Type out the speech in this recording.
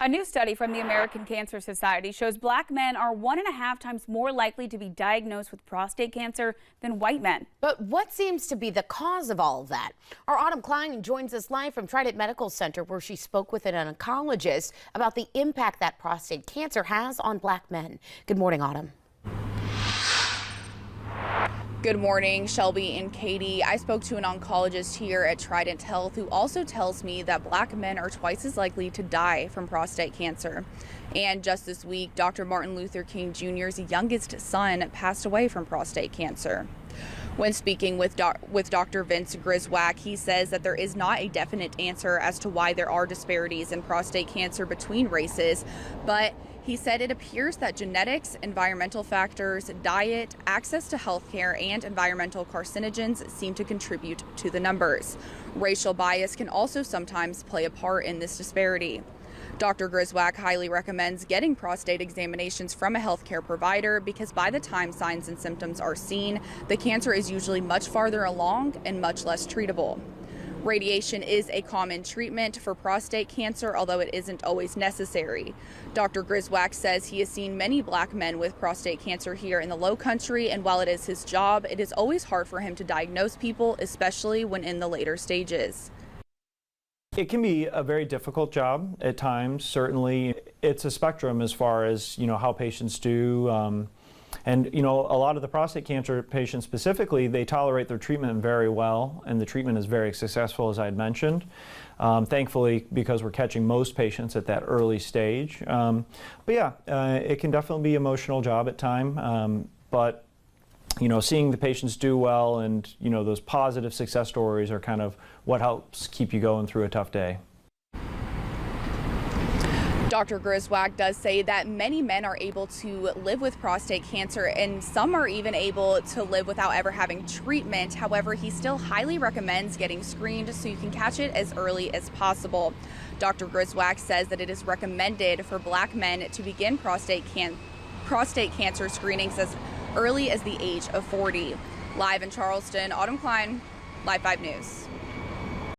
A new study from the American Cancer Society shows black men are 1.5 times more likely to be diagnosed with prostate cancer than white men. But what seems to be the cause of all of that? Our Autumn Klein joins us live from Trident Medical Center, where she spoke with an oncologist about the impact that prostate cancer has on black men. Good morning, Autumn. Good morning, Shelby and Katie. I spoke to an oncologist here at Trident Health who also tells me that black men are twice as likely to die from prostate cancer. And just this week, Dr. Martin Luther King Jr.'s youngest son passed away from prostate cancer. When speaking with Dr. Vince Griswack, he says that there is not a definite answer as to why there are disparities in prostate cancer between races, but he said it appears that genetics, environmental factors, diet, access to health care, and environmental carcinogens seem to contribute to the numbers. Racial bias can also sometimes play a part in this disparity. Dr. Griswack highly recommends getting prostate examinations from a healthcare provider because by the time signs and symptoms are seen, the cancer is usually much farther along and much less treatable. Radiation is a common treatment for prostate cancer, although it isn't always necessary. Dr. Griswack says he has seen many black men with prostate cancer here in the Low Country, and while it is his job, it is always hard for him to diagnose people, especially when in the later stages. It can be a very difficult job at times. Certainly, it's a spectrum as far as how patients do. And a lot of the prostate cancer patients specifically, they tolerate their treatment very well, and the treatment is very successful, as I had mentioned. Thankfully, because we're catching most patients at that early stage. But yeah, it can definitely be an emotional job at time. But seeing the patients do well and those positive success stories are kind of what helps keep you going through a tough day. Dr. Griswack does say that many men are able to live with prostate cancer, and some are even able to live without ever having treatment. However, he still highly recommends getting screened so you can catch it as early as possible. Dr. Griswack says that it is recommended for black men to begin prostate cancer screenings as early as the age of 40. Live in Charleston, Autumn Klein, Live 5 News.